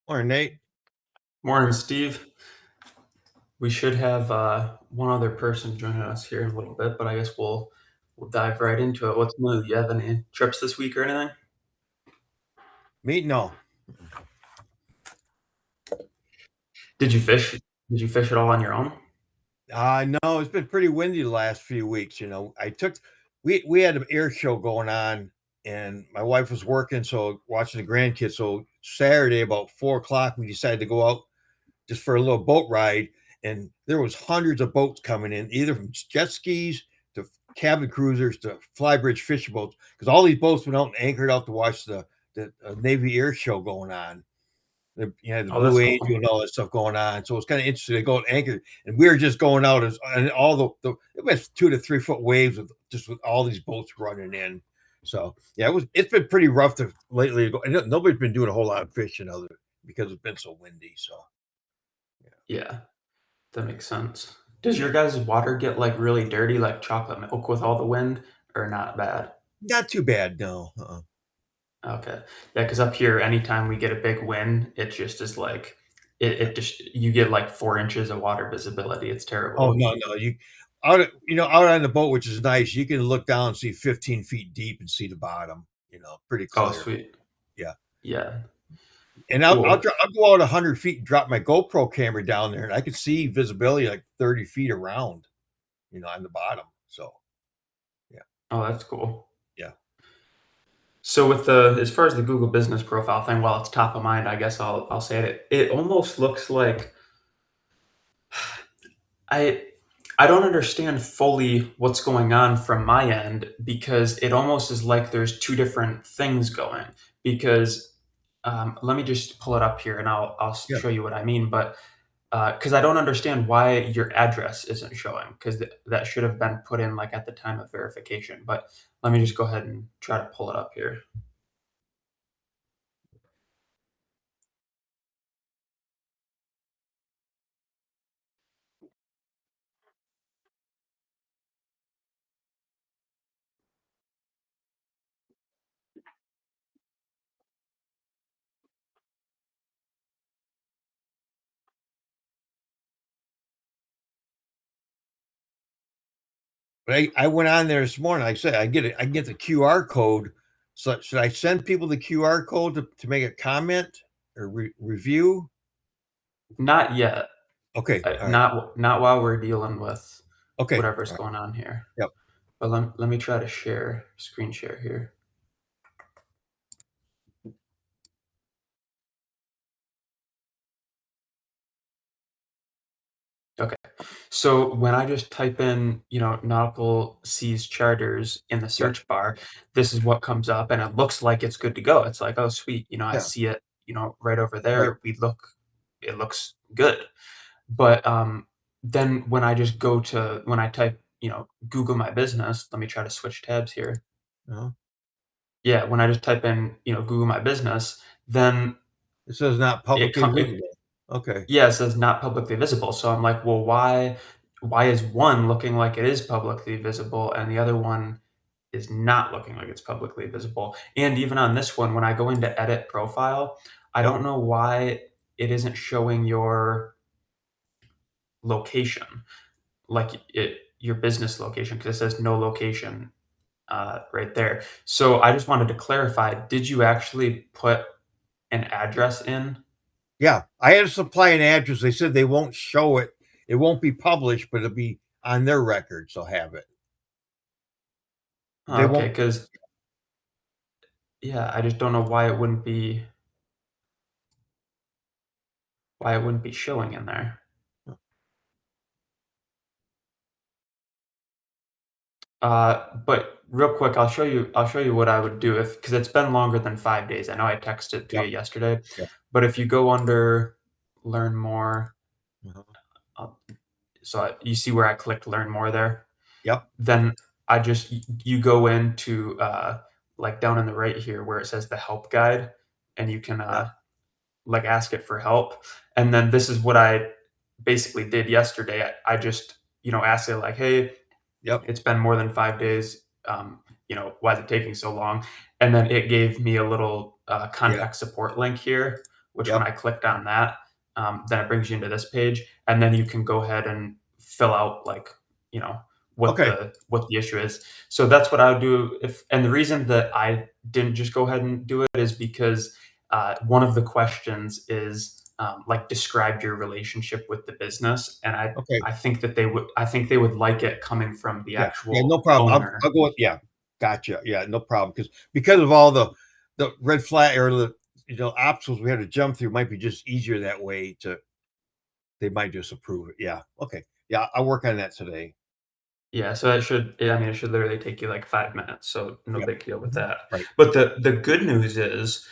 Morning, Nate. Morning, Steve. We should have one other person joining us here in a little bit, but I guess we'll dive right into it. What's new? You have any trips this week or anything? Me? No. Did you fish? Did you fish it all on your own? No, it's been pretty windy the last few weeks. We had an air show going on, and my wife was working, so watching the grandkids. So Saturday about 4 o'clock, we decided to go out just for a little boat ride, and there was hundreds of boats coming in, either from jet skis to cabin cruisers to flybridge fishing boats, because all these boats went out and anchored out to watch the Navy air show going on. The Oh, Blue that's Angel cool. and all that stuff going on. So it's kind of interesting. They go and anchor, and we were just going out as and all the it was 2 to 3 foot waves with all these boats running in. So yeah, it's been pretty rough lately. And nobody's been doing a whole lot of fishing other because it's been so windy. So yeah, Yeah, that makes sense. Does your guys' water get like really dirty, like chocolate milk with all the wind, or not bad? not too bad. No. Okay. Yeah, because up here, anytime we get a big wind, it just is like it just you get like 4 inches of water visibility. It's Oh terrible. no. Out on the boat, which is nice. You can look down and see 15 feet deep and see the bottom. Pretty Oh, clear. sweet. Yeah. Yeah. And Cool. I'll go out 100 feet and drop my GoPro camera down there, and I can see visibility like 30 feet around, on the bottom. So yeah, Oh, that's cool. yeah, So with the as far as the Google Business Profile thing, while it's top of mind, I guess I'll say it. It almost looks like I I don't understand fully what's going on from my end because it almost is like there's two different things going. Because let me just pull it up here and I'll yeah. show you what I mean. But because I don't understand why your address isn't showing because that should have been put in like at the time of verification. But let me just go ahead and try to pull it up here. But I went on there this morning. Like I said I get the QR code. So should I send people the QR code to make a comment or review? Not yet. Okay, all right. Not while we're dealing with Okay, whatever's all right. going on here. Yep. But let me try to screen share here. Okay. So when I just type in, nautical seas charters in the Yep. search bar, this is what comes up and it looks like it's good to go. It's like, oh sweet, I Yeah. see it, right over Right. there. It looks good. But then when I type, Google My Business, let me try to switch tabs here. Uh-huh. Yeah, when I just type in, Google My Business, then It says not it, publicly co- it visible. Okay. yeah, it says not publicly visible. So I'm like, well, why is one looking like it is publicly visible and the other one is not looking like it's publicly visible? And even on this one, when I go into edit profile, I Yep. don't know why it isn't showing your location, like your business location, because it says no location right there. So I just wanted to clarify, did you actually put an address in? Yeah, I had to supply an address. They said they won't show it. It won't be published, but it'll be on their records. They'll have it. They Okay, won't. because yeah, I just don't know why it wouldn't be showing in there. But real quick, I'll show you what I would do if because it's been longer than 5 days. I know I texted to you Yep. yesterday, Yep. but if you go under learn more, Uh-huh. uh, you see where I clicked learn more there. Yep. Then you go into like down in the right here where it says the help guide, and you can Yeah. like ask it for help. And then this is what I basically did yesterday. I just asked it like, hey, Yep. it's been more than 5 days. Why is it taking so long? And then it gave me a little Yeah. contact support link here which when Yep. I clicked on that, then it brings you into this page, and then you can go ahead and fill out like, you know, Okay. what the issue is. So that's what I would do if, and the reason that I didn't just go ahead and do it is because one of the questions is like describe your relationship with the business, and Okay. I think that I think they would like it coming from the Yeah. Yeah. No actual problem. I'll owner. go with, yeah. Gotcha. Yeah. No problem. Because of all the red flag or the, obstacles we had to jump through might be just easier that way to, they might just approve it. Yeah. Okay. Yeah. I'll work on that today. Yeah, so that should, I mean, it should literally take you like 5 minutes, so no Yep. big deal with that. Right. But the good news is,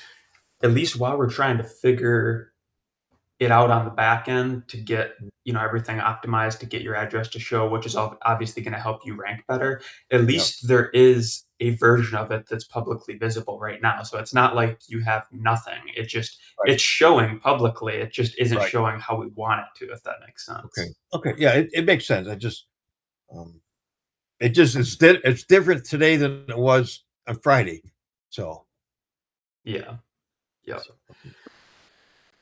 at least while we're trying to figure it out on the back end to get, everything optimized to get your address to show, which is obviously going to help you rank better. At Yep. least there is a version of it that's publicly visible right now. So it's not like you have nothing. Right. It's showing publicly. It just isn't Right. showing how we want it to, if that makes Okay. sense. Okay. Yeah. It makes sense. Um, it's different today than it was on Friday. So, Yeah. Yep. so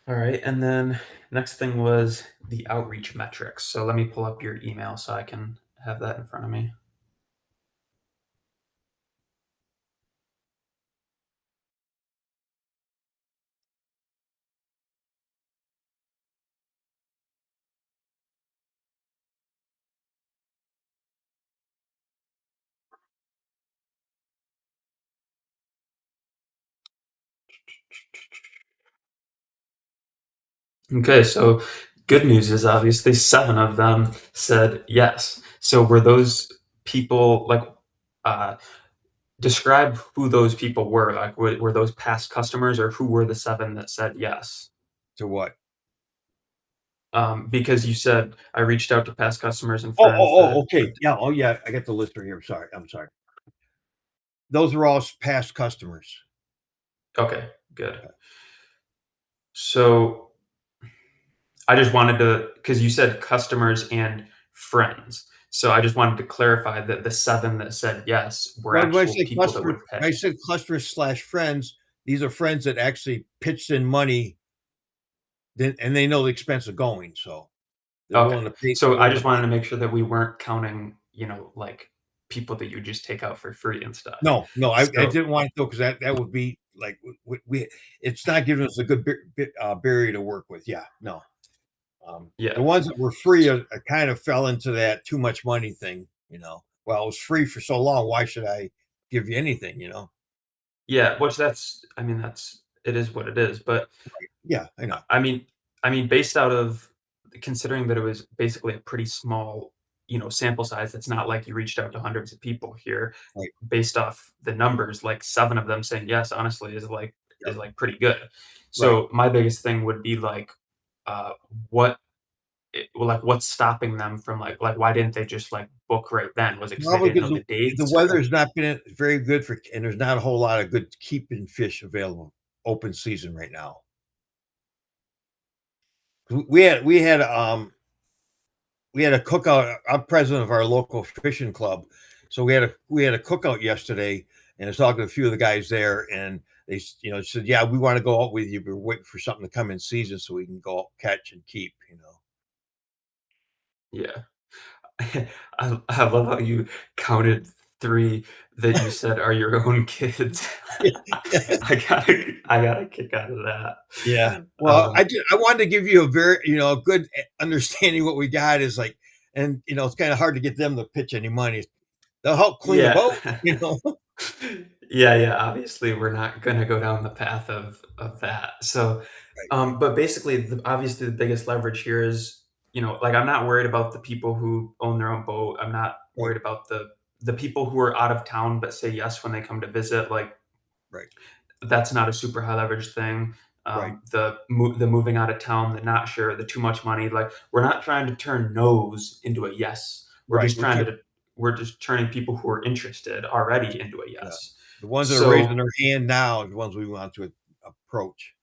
All right. And then next thing was the outreach metrics. So let me pull up your email so I can have that in front of me. Okay, so good news is obviously seven of them said yes. So were those people like uh describe who those people were? Like were those past customers, or who were the seven that said yes? to what? Because you said I reached out to past customers and Oh, friends oh, oh, that okay. Yeah. Oh, yeah. I got the list right here. Sorry. I'm sorry. Those are all past customers. okay, good. So I just wanted to, because you said customers and friends. So I just wanted to clarify that the seven that said yes were When I actual say people that customer, would pay. I said customers slash friends. These are friends that actually pitched in money, then and they know the expense of going, so they're Okay. willing to pay. They're So I willing to just wanted pay. to make sure that we weren't counting, like people that you just take out for free and stuff. No, no, I So didn't want to, because that would be like it's not giving us a good barrier to work with. Yeah, no. The yeah. ones that were free kind of fell into that too much money thing. Well, it was free for so long. Why should I give you anything? Yeah, which I mean, it is what it is. But Yeah, I know. I mean based out of considering that it was basically a pretty small, sample size, it's not like you reached out to hundreds of people here. Right. Based off the numbers, like 7 of them saying yes, honestly, Yep. is, like, pretty good. Right. So, my biggest thing would be, like, uh, what well, like, what's stopping them from, like, why didn't they just, like, book right then? Was it because they Probably didn't know because the the dates, or weather's not been very good for, and there's not a whole lot of good keeping fish available open season right now. We had a cookout. I'm president of our local fishing club, so we had a cookout yesterday, and I was talking to a few of the guys there, and they said, yeah, we want to go out with you, but we're waiting for something to come in season so we can go out, catch and keep. yeah. I love how you counted 3 that you said are your own kids. I got a kick out of that. Yeah. Well, Um, I wanted to give you a very, a good understanding what we got is like, and it's kind of hard to get them to pitch any money. They'll help clean the yeah. boat. Yeah, yeah, obviously, we're not gonna go down the path of that. So, Right, but basically, obviously, the biggest leverage here is, like, I'm not worried about the people who own their own boat. I'm not right, worried about the people who are out of town but say yes when they come to visit. Like, right, that's not a super high leverage thing. right. The moving out of town, the not sure, the too much money. Like, we're not trying to turn no's into a yes. Right. We're just turning people who are interested already into a Yeah. yes. The ones that are raising So their hand now are the ones we want to approach.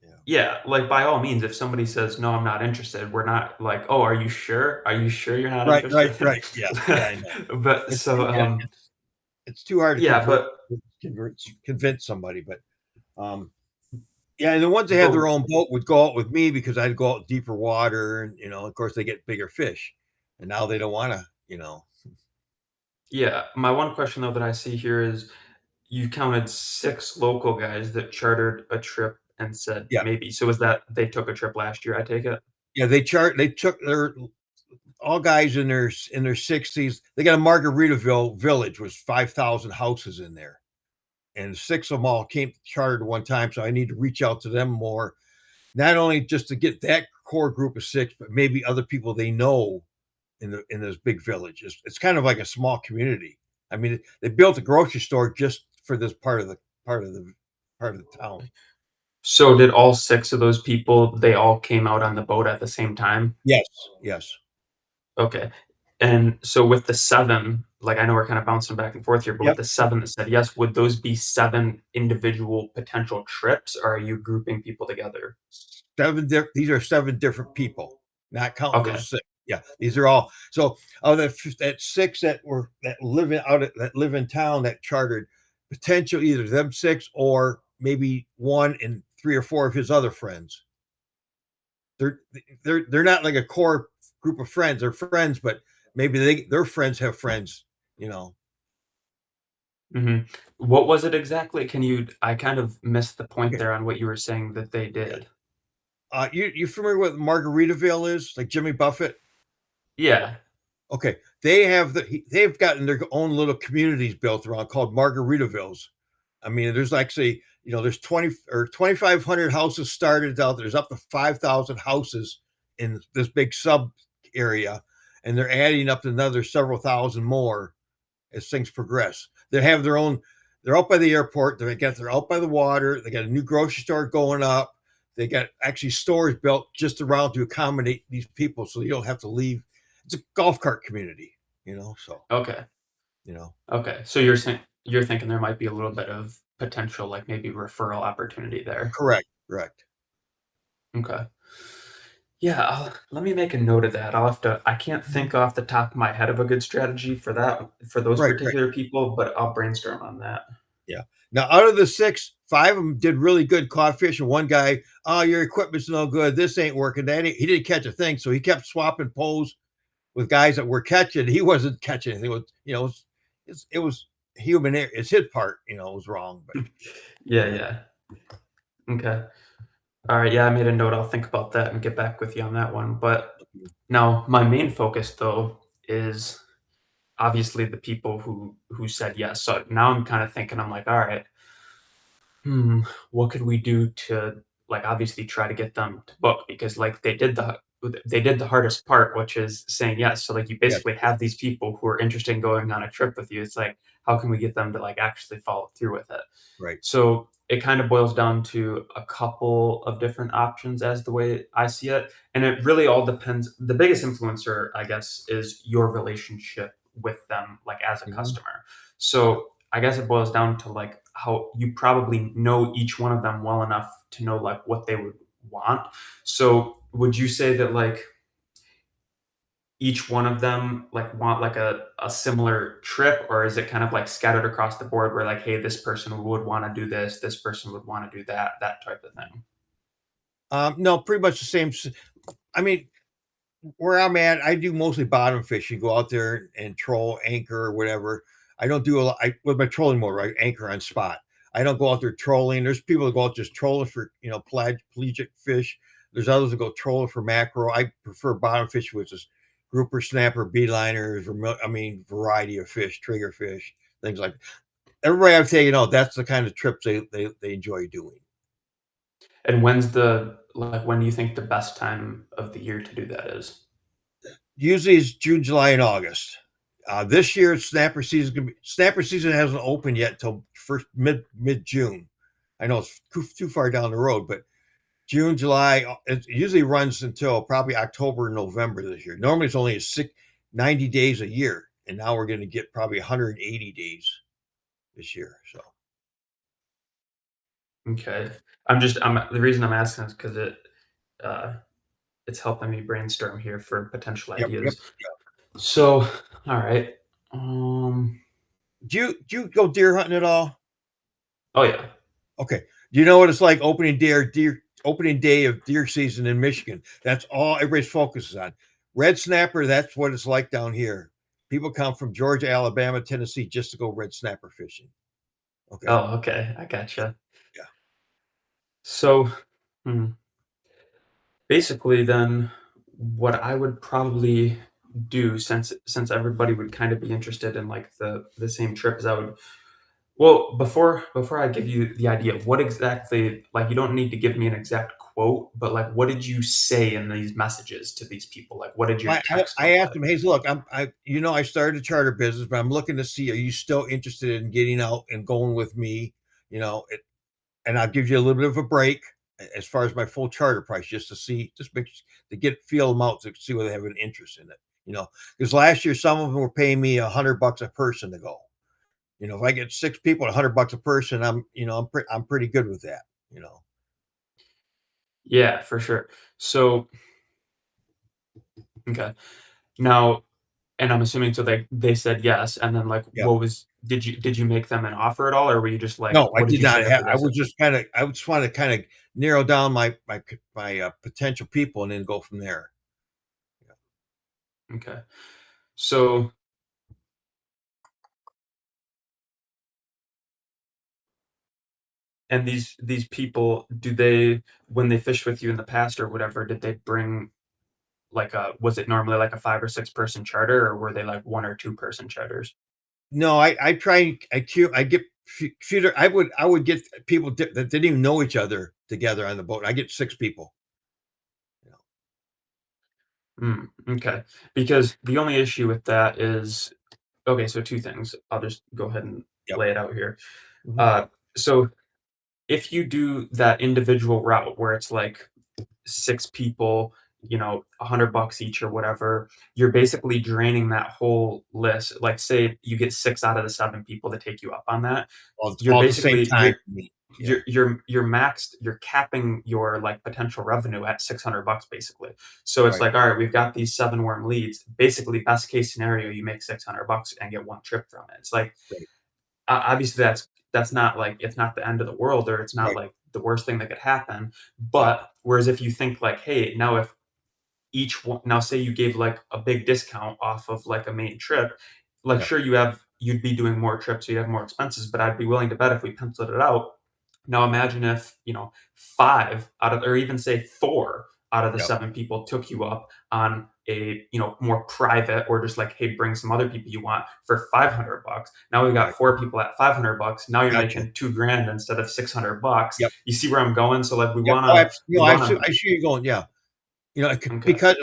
Yeah. yeah, like by all means, if somebody says no, I'm not interested, we're not like, oh, are you sure? Are you sure you're not Right, right, interested? right. Yeah, yeah, I know. But so Yeah, it's too hard to yeah, but convince somebody, but um, Yeah, and the ones that had But their own boat would go out with me because I'd go out deeper water, and of course, they get bigger fish, and now they don't want to. yeah, my one question though that I see here is you counted 6 local guys that chartered a trip and said Yeah, maybe. So is that they took a trip last year, I take it? yeah. They took their all guys in their 60s. They got a Margaritaville village with 5,000 houses in there, and six of them all came chartered at one time. So I need to reach out to them more, not only just to get that core group of six, but maybe other people they know in this big village. It's kind of like a small community. I mean, they built a grocery store just for this part of the part of the town. So did all 6 of those people, they all came out on the boat at the same time? Yes, yes, Okay. And so with the 7, like, I know we're kinda bouncing back and forth here, but with yep. the 7 that said yes, would those be 7 individual potential trips, or are you grouping people together? These are seven different people, not counting Okay. those six. Yeah, these are all so of that six that live in town that chartered potential either them six or maybe one and three or four of his other friends. They're they're not like a core group of friends. They're friends, but maybe their friends have friends. You know. Mhm. What was it exactly? Can you I kind of missed the point Okay. there on what you were saying that they Yeah. did. You familiar with Margaritaville is like Jimmy Buffett? Yeah. Okay, they've gotten their own little communities built around called Margaritavilles. I mean, there's actually, there's 20 or 2,500 houses started out. There's up to 5,000 houses in this big sub area, and they're adding up to another several thousand more as things progress. They have their own. They're out by the airport. They're out by the water. They got a new grocery store going up. They got actually stores built just around to accommodate these people, so you don't have to leave. It's a golf cart community, So Okay. you know, Okay. So you're thinking there might be a little bit of potential, like, maybe referral opportunity there. correct, correct. Okay. Yeah, let me make a note of that. I can't Mhm. think off the top of my head of a good strategy for those Right, right. particular people, but I'll brainstorm on that. Yeah. Now, out of the six, five of them did really good caught fish, and one guy, oh, your equipment's no good. This ain't working. He didn't catch a thing, so he kept swapping poles with guys that were catching. He wasn't catching anything. It was human error. It's his part, was wrong. But Yeah, yeah. Okay. Alright, yeah, I made a note. I'll think about that and get back with you on that one. But now my main focus though is obviously the people who said yes. So now I'm kind of thinking, I'm like, all right, hmm, what could we do to like obviously try to get them to book because like they did the hardest part, which is saying yes. So like you yes, basically have these people who are interested in going on a trip with you. It's like, how can we get them to like actually follow through with it? right. So it kind of boils down to a couple of different options as the way I see it. And it really all depends. The biggest influencer, I guess, is your relationship with them, like as a Mhm. customer. So I guess it boils down to like how you probably know each one of them well enough to know like what they would want. So would you say that like each one of them like want like a similar trip or is it kind of like scattered across the board where like hey this person would want to do this person would want to do that type of thing. No, pretty much the same. I mean, where I'm at, I do mostly bottom fishing. Go out there and troll, anchor, or whatever. I don't do a lot with my trolling motor. I anchor on spot. I don't go out there trolling. There's people that go out just trolling for pelagic fish. There's others that go trolling for mackerel. I prefer bottom fishing, which is grouper, snapper, beeliners, variety of fish, trigger fish, things like that. Everybody I've taken out, that's the kind of trips they enjoy doing. And when's the like when do you think the best time of the year to do that is? Usually it's June, July, and August. This year, snapper season hasn't opened yet until first mid June. I know it's too far down the road, but June, July, it usually runs until probably October, November this year. Normally, it's only 90 days a year, and now we're going to get probably 180 days this year. So, Okay. I'm the reason I'm asking is because uh it's helping me brainstorm here for potential yep, yep. ideas. So all right. um Do you go deer hunting at all? oh yeah. Okay. You know what it's like opening day of deer season in Michigan. That's all everybody's focuses on. Red snapper, that's what it's like down here. People come from Georgia, Alabama, Tennessee just to go red snapper fishing. Okay. Oh, okay, I gotcha. Yeah. So, hmm, basically then what I would probably do since everybody would kind of be interested in, like, the same trip as I would. Well, before I give you the idea of what exactly, like, you don't need to give me an exact quote, but, like, what did you say in these messages to these people? Like, what did your text I look asked like? him, "Hey, look, I started a charter business, but I'm looking to see, are you still interested in getting out and going with me? You know, and I'll give you a little bit of a break as far as my full charter price, just to see, just make to get feel them out to see whether they have an interest in it. You know, because last year some of them were paying me $100 a person to go. You know, if I get 6 people at $100 a person, I'm pretty good with that. You know, Yeah, for sure. So, okay. Now, and I'm assuming so they said yes, and then, like, yeah. what was did you make them an offer at all, or were you just like, No, I what did did you not say have. after they I said was just I just want to kind of narrow down my potential people and then go from there. okay. So, and these people, do they when they fished with you in the past or whatever, did they bring like a was it normally like a 5 or 6 person charter, or were they like 1 or 2 person charters? No, I try I get feeder. I would get people that didn't even know each other together on the boat. I get 6 people. You know. Mm, okay. Because the only issue with that is okay, so 2 things. I'll just go ahead and Yep. lay it out here. Mhm. So if you do that individual route where it's like 6 people, $100 each or whatever, you're basically draining that whole list. Like, say you get 6 out of the 7 people to take you up on that, All at the same time you're for me. Yeah. you're capping your, like, potential revenue at $600 basically. So it's Right. like, all right, we've got these 7 worm leads. Basically, best case scenario, you make $600 and get 1 trip from it. It's like, Right. obviously that's not like it's not the end of the world, or it's not Right. like the worst thing that could happen. Yep. But whereas if you think like, hey, now if each one now say you gave like a big discount off of like a main trip, like, Yep. sure, you'd be doing more trips, so you have more expenses, but I'd be willing to bet if we penciled it out. Now imagine if, 5 out of, or even say 4 out of the Yep. 7 people took you up on a, more private, or just like, hey, bring some other people you want for $500. Now we've got Right. 4 people at $500. Now you're Gotcha. making 2 grand instead of $600. Yep. You see where I'm going? So like Yep. Oh, we wanna I see you going. Yeah. You know, okay. because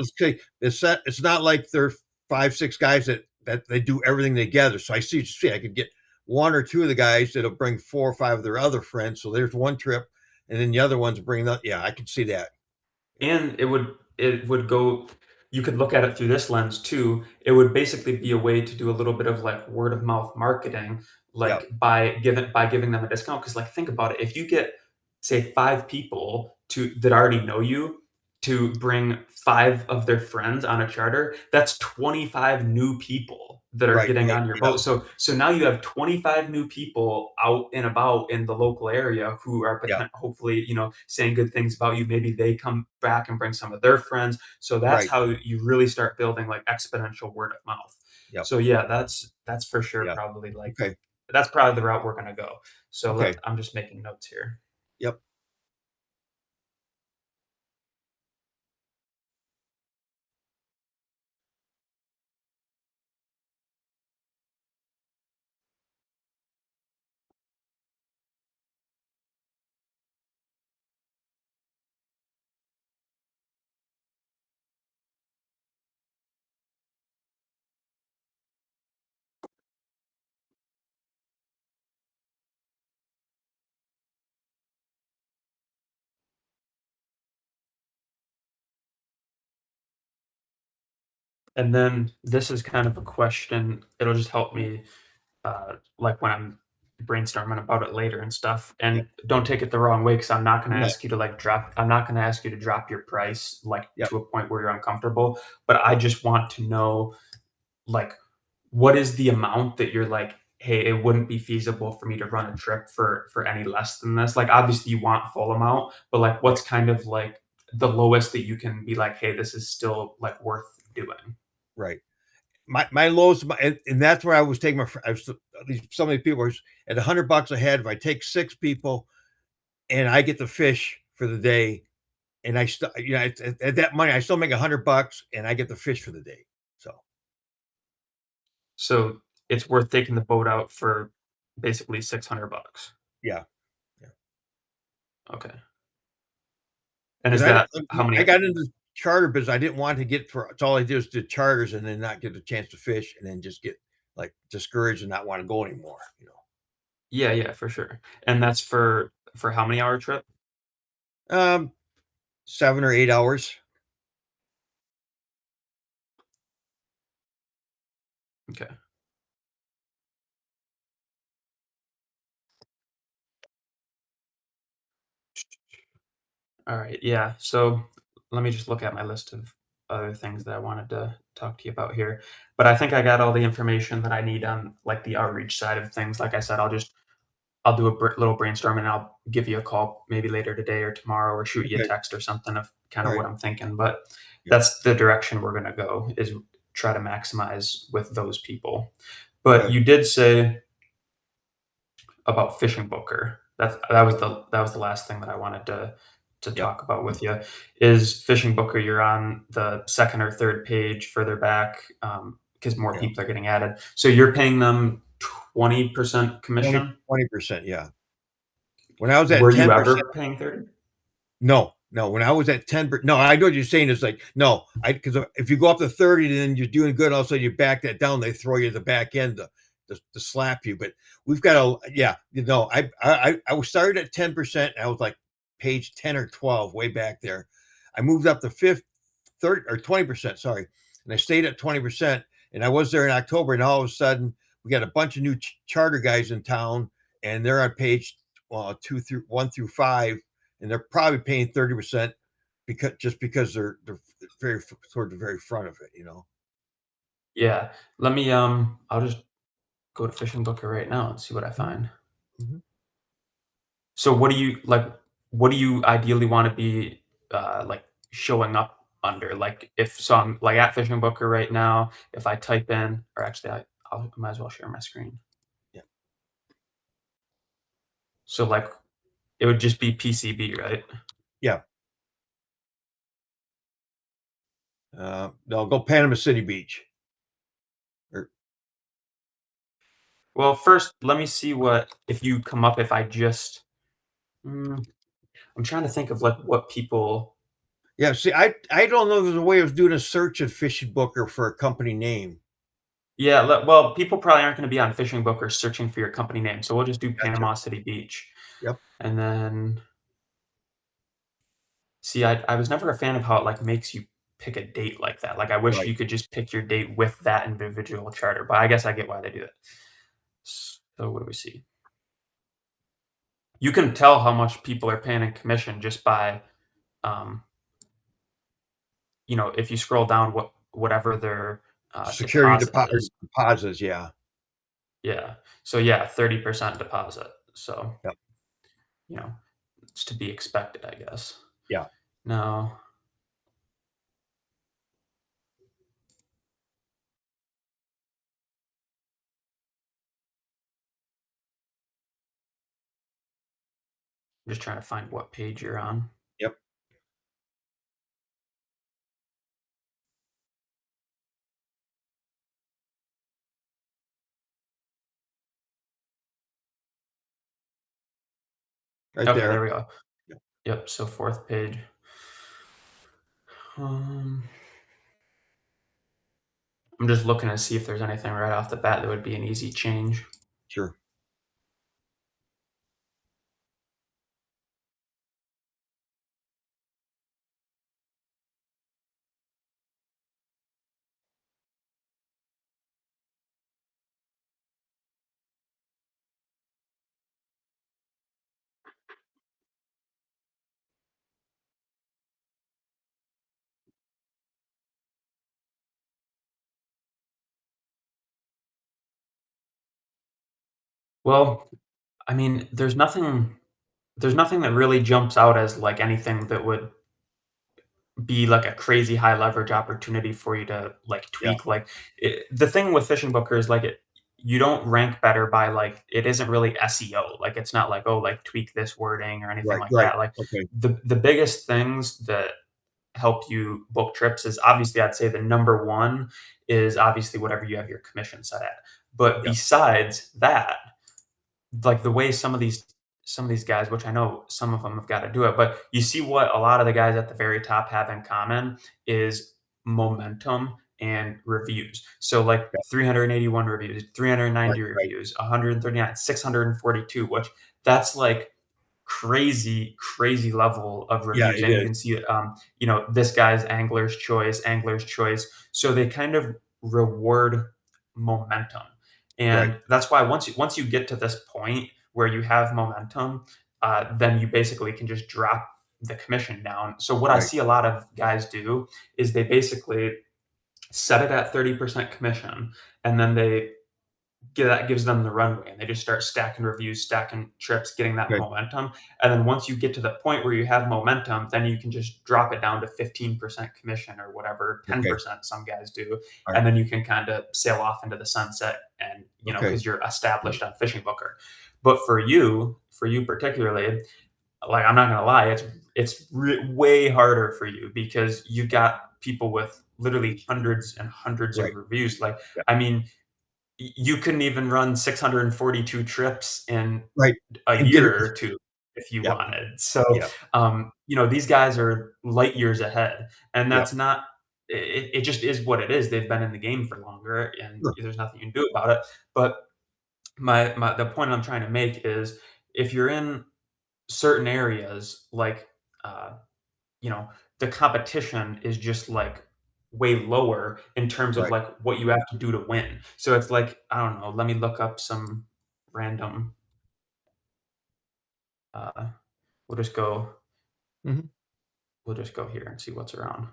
it's not like there are 5, 6 guys that they do everything together. So I see what you see. I could get 1 or 2 of the guys that'll bring 4 or 5 of their other friends. So there's 1 trip, and then the other ones bring that. Yeah, I can see that. Yeah. And it would go, you could look at it through this lens too. It would basically be a way to do a little bit of like word of mouth marketing, Yep. like by giving them a discount. Because, like, think about it. If you get, say, 5 people to that already know you to bring 5 of their friends on a charter, that's 25 new people that are Right. getting Right. on your Yeah. boat. So now you have 25 new people out and about in the local area who are Yeah. hopefully, saying good things about you. Maybe they come back and bring some of their friends. So that's Right. how you really start building like exponential word of mouth. Yep. So yeah, that's for sure Yeah. probably like Okay. that's probably the route we're gonna go. So Okay. I'm just making notes here. Yep. And then this is kind of a question. It'll just help me, like when I'm brainstorming about it later and stuff. Yep. And don't take it the wrong way, because I'm not going to No. ask you to like drop. I'm not going to ask you to drop your price like Yep. to a point where you're uncomfortable. But I just want to know, like, what is the amount that you're like "Hey, it wouldn't be feasible for me to run a trip for any less than this." Like, obviously, you want full amount, but, like, Right, what's kind of, like, the lowest that you can be like, "Hey, this is still, like, worth doing?" right. My lowest, and that's where I was taking my. I was these some of these people are at $100 a head. If I take 6 people and I get the fish for the day, and I still, at that money, I still make $100 and I get the fish for the day. So So, it's worth taking the boat out for basically 600 bucks. yeah, yeah. Okay. And Because is that how I many got into charter business. I didn't want to get for. It's all I did was did charters and then not get a chance to fish and then just get like discouraged and not want to go anymore. Yeah, yeah, for sure. And that's for how many hour trip? 7 or 8 hours. Okay. Alright, yeah. So, let me just look at my list of other things that I wanted to talk to you about here. But I think I got all the information that I need on, like, the outreach side of things. Like I said, I'll do a little brainstorm, and I'll give you a call maybe later today or tomorrow or shoot you a Okay. text or something of kinda All what right. I'm thinking, but Yeah. that's the direction we're gonna go, is try to maximize with those people. But Okay. you did say about fishing Booker. That was the last thing that I wanted to Yep. talk about with you. Is fishing Booker, you're on the 2nd or 3rd page further back, because more Yeah. people are getting added. So you're paying them 20% 20 commission? 20%. Yeah. When I was Were at you 10%. ever paying 30? No, no, when I was at 10 per no, I know what you're saying is like, no, I because if you go up to 30, then you're doing good, also you back that down, they throw you the back end to slap you, but we've got a yeah, I was started at 10%, I was like page 10 or 12 way back there. I moved up to 5th 30 or 20%, sorry, and I stayed at 20%, and I was there in October, and all of a sudden, we got a bunch of new charter guys in town, and they're on page, 2 through 1 through 5, and they're probably paying 30% because they're very toward the very front of it. Yeah. Let me, I'll just go to fishing Booker right now and see what I Mhm, find. mhm. So what do you ideally wanna be, like, showing up under? Like, if so I'm, like, at Fishing Booker right now, if I type in, or actually I might as well share my screen. Yeah, So, like, it would just be PCB, right? yeah. No, go Panama City Beach. Or Well, first, let me see what if you come up if I just mm, I'm trying to think of, like, what people. yeah, see, I don't know if there's a way of doing a search at Fishing Booker for a company name. Yeah, well, people probably aren't gonna be on Fishing Booker searching for your company name, so we'll just do Gotcha. Panama City Beach, Yep. and then see, I was never a fan of how it, like, makes you pick a date like that. Like, I wish Right. you could just pick your date with that individual charter, but I guess I get why they do it. So what do we see? You can tell how much people are paying in commission just by, um, if you scroll down whatever their, Security deposit is. deposits, yeah. Yeah. So, yeah, 30% deposit. So, Yep. you know, it's to be expected, I guess. Yeah. Now, I'm just trying to find what page you're on. Yep. Right Okay, there there. we go. Yep. Yep, so 4th page. Um I'm just looking to see if there's anything right off the bat that would be an easy change. Sure. Well, I mean, there's nothing that really jumps out as, like, anything that would be like a crazy high leverage opportunity for you to like Yeah. tweak the thing with fishing booker is like you don't rank better by like it isn't really SEO. Like it's not like, oh, like tweak this wording or anything Right. like Right. that. Like Okay. the biggest things that help you book trips is obviously I'd say the number one is obviously whatever you have your commission set at. But Yeah. besides that, like the way some of these guys, which I know some of them have got to do it, but you see what a lot of the guys at the very top have in common is momentum and reviews. So like Yeah. 381 reviews, 390 Right. Right. reviews, 139, 642, which that's like crazy, crazy level of Yeah. reviews. It And you is. can see, this guy's angler's choice. So they kind of reward momentum. Right. And that's why once you get to this point where you have momentum, then you basically can just drop the commission down. So what I Right. see a lot of guys do is they basically set it at 30% commission, and then that gives them the runway, and they just start stacking reviews, stacking trips, getting that Okay. momentum. And then once you get to the point where you have momentum, then you can just drop it down to 15% commission or whatever, Okay. 10% some guys do. All right. And then you can kind of sail off into the sunset and, Okay. because you're established on Fishing Booker. But for you particularly, like I'm not gonna lie, it's way harder for you because you've got people with literally hundreds and hundreds of Right. reviews. Like, Yeah. I mean, you couldn't even run 642 trips in Right. a And get it. year or 2 if you Yeah. wanted. So, Yeah. these guys are light years ahead, and Yeah. that's not it just is what it is. They've been in the game for longer, and Sure. there's nothing you can do about it. But the point I'm trying to make is if you're in certain areas, like, uh, you know, the competition is just, like, way lower in terms of, Right. like, what you have to do to win. So it's like, I don't know, let me look up some random, uh we'll just go Mhm. we'll just go here and see what's around.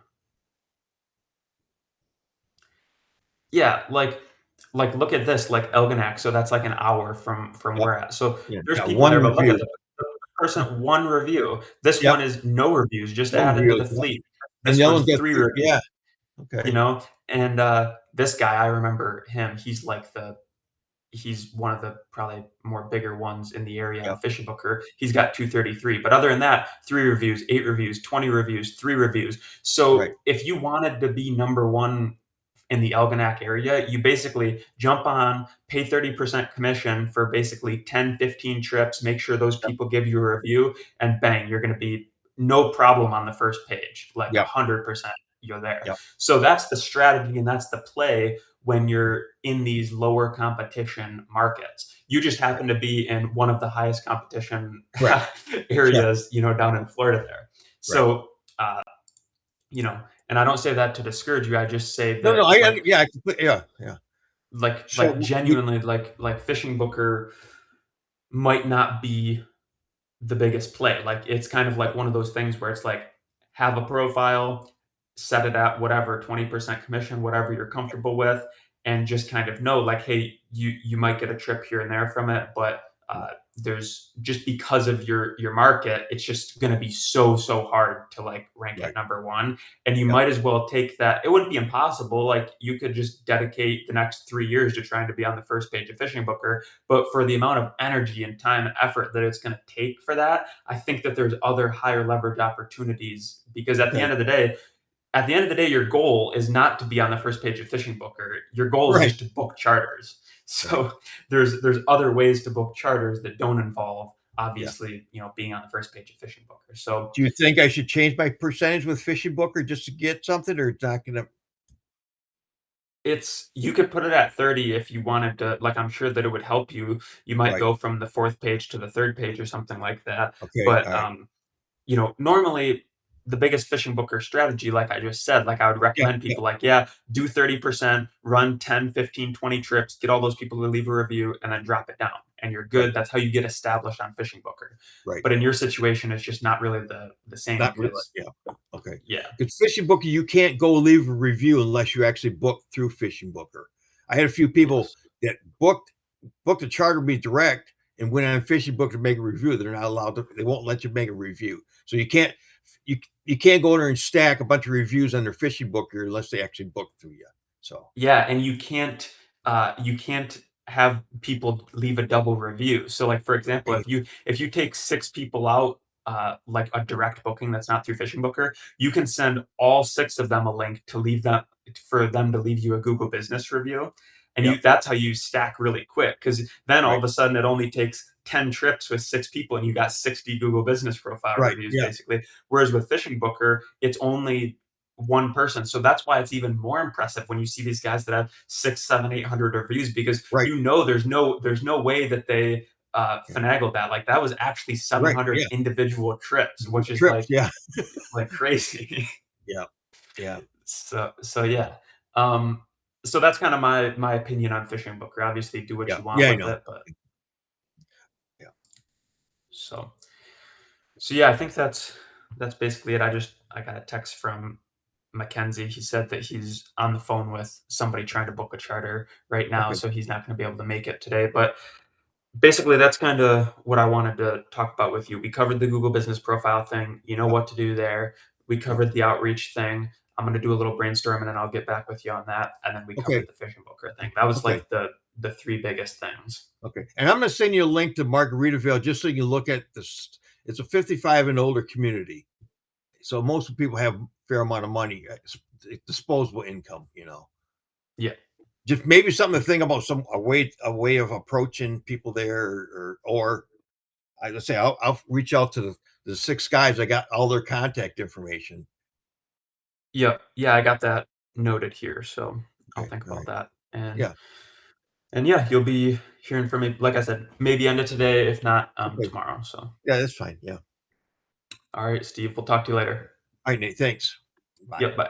Yeah, like, look at this, like, Elginak, so that's, like, an hour from Yep. where at. So Yeah. there's Yeah. people One there, but look at review. the person 1 review. This Yep. one is no reviews, just No added to reviews. the Yep. fleet. And This the other one's one's got 3 3. reviews. Yeah. You Okay. know? And, this guy, I remember him, he's one of the probably more bigger ones in the area on Yep. Fishing Booker. He's got 233, but other than that, 3 reviews, 8 reviews, 20 reviews, 3 reviews. Right. So, if you wanted to be number 1 in the Elginak area, you basically jump on, pay 30% commission for basically 10, 15 trips, make sure those Yep. people give you a review, and bang, you're gonna be no problem on the first page, like Yep. 100% you're there. Yep. So that's the strategy and that's the play when you're in these lower competition markets. You just Right. happen to be in one of the highest competition Correct. Yeah. areas, down in Florida there. Right. So, uh, you know, and I don't say that to discourage you. I just say No, no, that yeah, I complete yeah, yeah. like So you genuinely like Fishing Booker might not be the biggest play. Like it's kind of like one of those things where it's like have a profile, set it at whatever 20% commission, whatever you're comfortable with, and just kind of know like, hey, you might get a trip here and there from it, but there's just because of your market, it's just going to be so hard to like rank at right. number one, and you Yep. might as well take that. It wouldn't be impossible. Like you could just dedicate the next 3 years to trying to be on the first page of Fishing Booker, but for the amount of energy and time and effort that it's going to take for that, I think that there's other higher leverage opportunities because Okay. at the end of the day, your goal is not to be on the first page of Fishing Booker. Your goal is Right. just to book charters. Right. So there's other ways to book charters that don't involve Yeah. obviously being on the first page of Fishing Booker. So Do you think I should change my percentage with Fishing Booker just to get something, or it's not gonna it's you could put it at 30 if you wanted to. Like I'm sure that it would help you. You might right. go from the fourth page to the third page or something like that. Okay. But Alright. normally the biggest Fishing Booker strategy, like I just said, like I would Yeah, recommend yeah. people like, yeah, do 30%, run 10, 15, 20 trips, get all those people to leave a review, and then drop it down. And you're Right. good. That's how you get established on Fishing Booker. Right. But in your situation, it's just not really the same Not really, because yeah. Okay. yeah. Because Fishing Booker, you can't go leave a review unless you actually book through Fishing Booker. I had a few people Yes. that booked book the charter be direct and went on fishing book to make a review. They're not allowed to. They won't let you make a review. So you you can't go there and stack a bunch of reviews on their fishing booker unless they actually book through you. So Yeah, and you can't have people leave a double review. So, like, for example, right, if you take 6 people out, like a direct booking that's not through Fishing Booker, you can send all 6 of them a link to leave them for them to leave you a Google Business review, and yep, you that's how you stack really quick. Because then all right, of a sudden it only takes 10 trips with 6 people and you got 60 Google Business profile right, reviews, yeah, basically. Whereas with Fishing Booker, it's only one person. So that's why it's even more impressive when you see these guys that have 6, 7, 800 reviews because right, you know there's no way that they yeah, finagled that. Like that was actually right, 700 yeah, individual trips, which is trips, yeah, like crazy. yeah, yeah, So yeah. Um, so that's kind of my opinion on Fishing Booker. Obviously, do what yeah, you want yeah. I with know. it, but Yeah. so so yeah, I think that's basically it. I got a text from Mackenzie. He said that he's on the phone with somebody trying to book a charter right now, Okay. so he's not going to be able to make it today. But basically, that's kind of what I wanted to talk about with you. We covered the Google Business Profile thing. You know Yep. what to do there. We Yep. covered the outreach thing. I'm going to do a little brainstorm and then I'll get back with you on that. And then we Okay. covered the fishing booker thing. That was Okay. like the 3 biggest things. Okay. And I'm going to send you a link to Margaritaville just so you can look at this. It's a 55 and older community. So most people have a fair amount of money, disposable income, Yeah. just maybe something to think about, a way of approaching people there, or I just say I'll reach out to the 6 guys. I got all their contact information. Yep. Yeah, I got that noted here. So I'll Okay. think All about right. that. Yeah. And yeah, you'll be hearing from me, like I said, maybe end of today, if not Okay. tomorrow. So Yeah, that's fine. Yeah. all right, Steve, we'll talk to you later. All right, Nate. Thanks. Bye. Yep, bye.